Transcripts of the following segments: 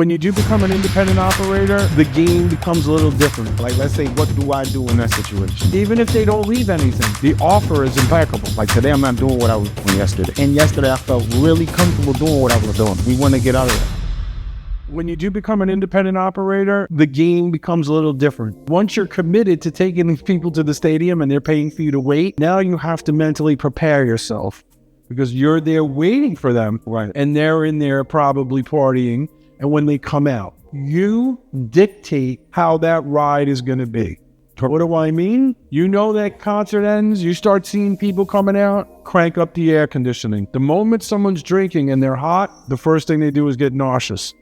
When you do become an independent operator, the game becomes a little different. Like, let's say, what do I do in that situation? Even if they don't leave anything, the offer is impeccable. Like today, I'm not doing what I was doing yesterday. And yesterday, I felt really comfortable doing what I was doing. We want to get out of there. When you do become an independent operator, the game becomes a little different. Once you're committed to taking these people to the stadium and they're paying for you to wait, now you have to mentally prepare yourself because you're there waiting for them. Right. And they're in there probably partying. And when they come out, you dictate how that ride is going to be. What do I mean? You know that concert ends, you start seeing people coming out, crank up the air conditioning. The moment someone's drinking and they're hot, the first thing they do is get nauseous.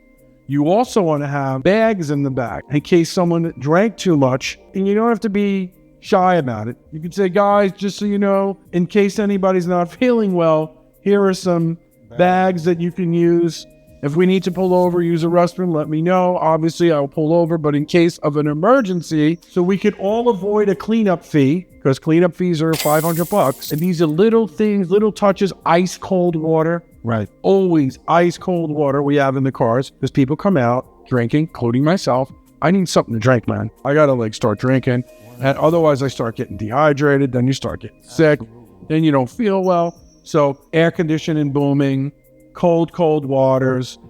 You also want to have bags in the back in case someone drank too much, and you don't have to be shy about it. You can say, guys, just so you know, in case anybody's not feeling well, here are some bags that you can use. If we need to pull over, use a restroom, let me know. Obviously, I'll pull over, but in case of an emergency, so we could all avoid a cleanup fee, because cleanup fees are $500. And these are little things, little touches, ice cold water. Right. Always ice cold water we have in the cars, because people come out drinking, including myself. I need something to drink, man. I gotta start drinking, and otherwise I start getting dehydrated, then you start getting sick, then you don't feel well. So air conditioning booming, cold waters,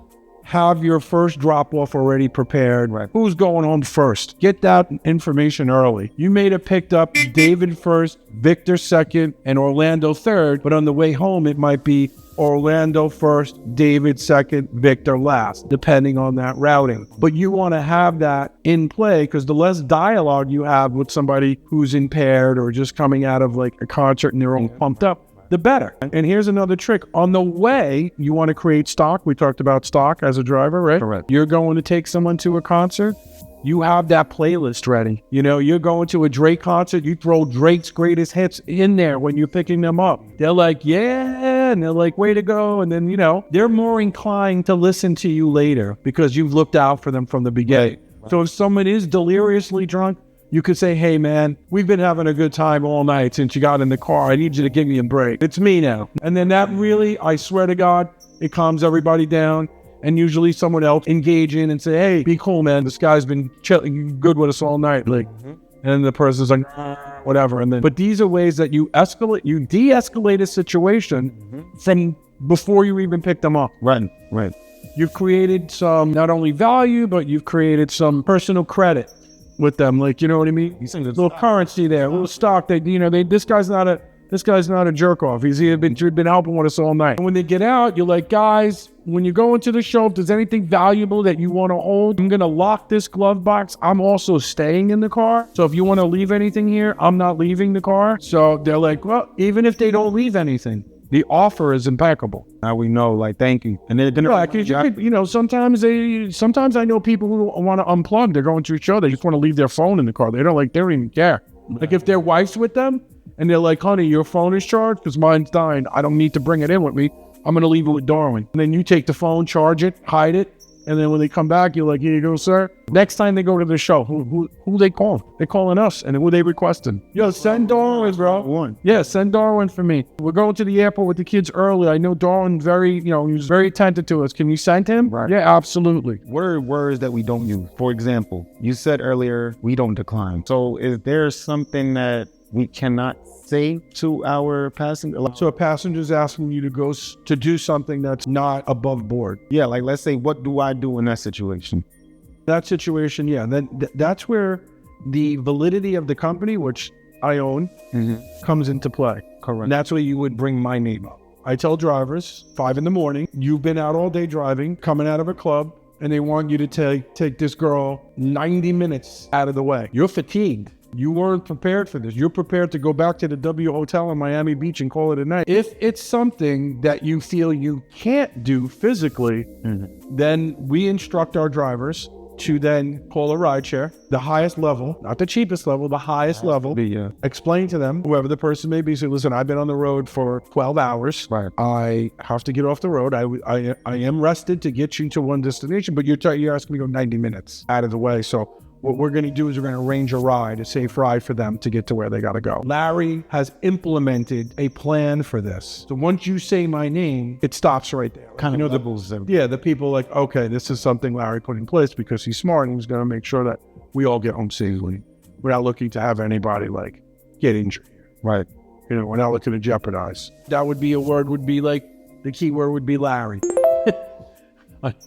have your first drop-off already prepared. Right. Who's going home first? Get that information early. You may have picked up David first, Victor second, and Orlando third, but on the way home, it might be Orlando first, David second, Victor last, depending on that routing. But you want to have that in play because the less dialogue you have with somebody who's impaired or just coming out of a concert and they're all pumped up, the better. And here's another trick. On the way, you want to create stock. We talked about stock as a driver, right? Correct. You're going to take someone to a concert. You have that playlist ready. You're going to a Drake concert. You throw Drake's greatest hits in there when you're picking them up. They're like, yeah. And they're like, way to go. And then, they're more inclined to listen to you later because you've looked out for them from the beginning. Right. So if someone is deliriously drunk, you could say, hey, man, we've been having a good time all night since you got in the car. I need you to give me a break. It's me now. And then that really, I swear to God, it calms everybody down. And usually someone else engage in and say, hey, be cool, man. This guy's been chilling good with us all night. And then the person's like, whatever. But these are ways that you de-escalate a situation from before you even pick them up. Right. You've created some, not only value, but you've created some personal credit with them, you know what I mean? A little currency there, a little stock. This guy's not a jerk off. He's been helping with us all night. And when they get out, you're like, guys, when you go into the show, if there's anything valuable that you want to hold, I'm gonna lock this glove box. I'm also staying in the car. So if you want to leave anything here, I'm not leaving the car. So they're like, well, even if they don't leave anything, the offer is impeccable. Now we know, thank you. And then sometimes I know people who want to unplug. They're going to a show. They just want to leave their phone in the car. They don't even care. If their wife's with them and they're like, honey, your phone is charged because mine's dying. I don't need to bring it in with me. I'm going to leave it with Darwin. And then you take the phone, charge it, hide it. And then when they come back, you're like, here you go, sir. Next time they go to the show, who they call? They're calling us. And who they requesting? Yo, send Darwin, bro. Yeah, send Darwin for me. We're going to the airport with the kids early. I know Darwin he was very attentive to us. Can you send him? Right. Yeah, absolutely. What are words that we don't use? For example, you said earlier, we don't decline. So is there something that we cannot say to our passenger? So a passenger's asking you to go to do something that's not above board. Yeah, let's say, what do I do in that situation? That situation, yeah. That's where the validity of the company, which I own, comes into play. Correct. And that's where you would bring my name up. I tell drivers, 5 a.m, you've been out all day driving, coming out of a club, and they want you to take this girl 90 minutes out of the way. You're fatigued. You weren't prepared for this. You're prepared to go back to the W Hotel in Miami Beach and call it a night. If it's something that you feel you can't do physically, then we instruct our drivers to then call a rideshare, the highest level, not the cheapest level, the highest level. Explain to them, whoever the person may be, say, listen, I've been on the road for 12 hours. Right. I have to get off the road. I am rested to get you to one destination, but you're asking me to go 90 minutes out of the way. So What we're going to do is we're going to arrange a ride, a safe ride for them to get to where they got to go. Larry has implemented a plan for this. So once you say my name, it stops right there. Kind of levels. The people like, okay, this is something Larry put in place because he's smart and he's going to make sure that we all get home safely. We're not looking to have anybody like get injured. Right. You know, we're not looking to jeopardize. That would be a word, would be like, the key word would be Larry.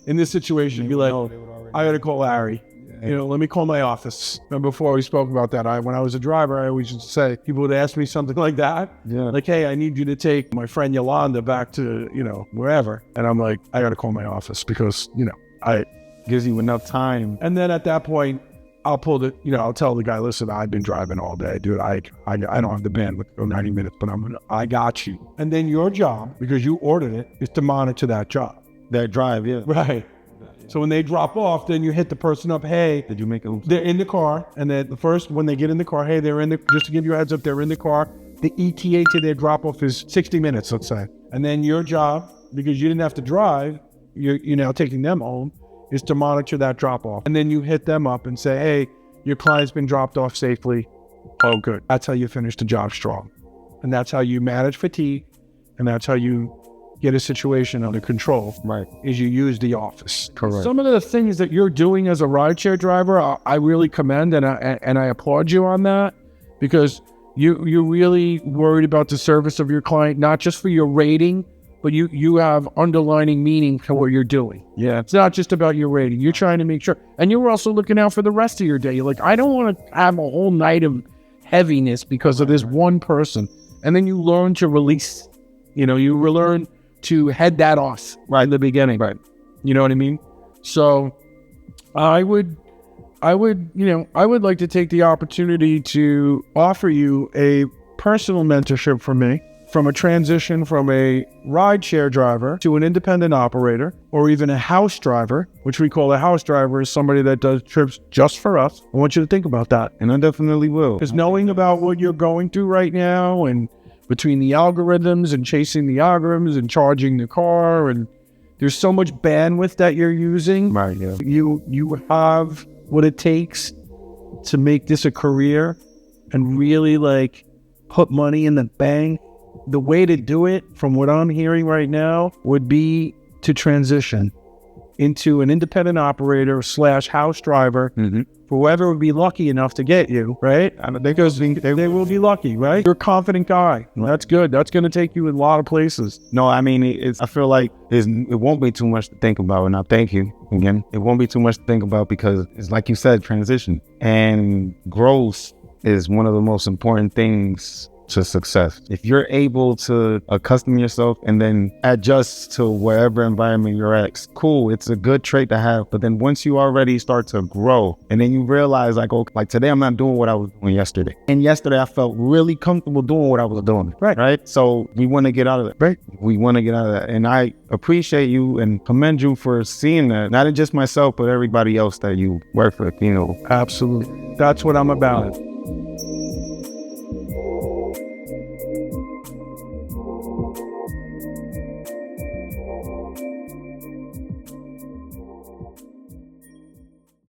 In this situation, be like, I got to call Larry. You know, let me call my office. Remember before we spoke about that, when I was a driver, I always used to say, people would ask me something like that. Yeah. Like, hey, I need you to take my friend Yolanda back to, you know, wherever. And I'm like, I got to call my office because, you know, gives you enough time. And then at that point, I'll I'll tell the guy, listen, I've been driving all day, dude. I don't have the bandwidth to go 90 minutes, but I got you. And then your job, because you ordered it, is to monitor that job. That drive, yeah. Right. So when they drop off, then you hit the person up, hey, did you make a... They're in the car. And then when they get in the car, hey, just to give you a heads up, they're in the car. The ETA to their drop off is 60 minutes, let's say. And then your job, because you didn't have to drive, you're now taking them home, is to monitor that drop off. And then you hit them up and say, hey, your client's been dropped off safely. Oh, good. That's how you finish the job strong. And that's how you manage fatigue. And that's how you get a situation under control. Right. Is you use the office. Correct. Some of the things that you're doing as a rideshare driver, I really commend and I applaud you on that, because you're really worried about the service of your client, not just for your rating, but you have underlining meaning to what you're doing. Yeah. It's not just about your rating. You're trying to make sure. And you're also looking out for the rest of your day. You're like, I don't want to have a whole night of heaviness because of this one person. And then you learn to release, you learn to head that off right in the beginning. Right. You know what I mean? So I would like to take the opportunity to offer you a personal mentorship from me, from a transition from a rideshare driver to an independent operator, or even a house driver, which we call a house driver is somebody that does trips just for us. I want you to think about that. And I definitely will. Because knowing about what you're going through right now, and between the algorithms and chasing the algorithms and charging the car, and there's so much bandwidth that you're using. Right, yeah. You have what it takes to make this a career and really like put money in the bank. The way to do it, from what I'm hearing right now, would be to transition into an independent operator / house driver, for whoever would be lucky enough to get you, right? Because they will be lucky, right? You're a confident guy. That's good. That's going to take you in a lot of places. No, I mean, I feel like it won't be too much to think about. And I thank you again. It won't be too much to think about because it's like you said, transition and growth is one of the most important things to success. If you're able to accustom yourself and then adjust to wherever environment you're at, cool, it's a good trait to have. But then once you already start to grow and then you realize like, okay, like today I'm not doing what I was doing yesterday. And yesterday I felt really comfortable doing what I was doing. Right. So we want to get out of that. Right. We want to get out of that. And I appreciate you and commend you for seeing that. Not just myself, but everybody else that you work with, Absolutely. That's what I'm about.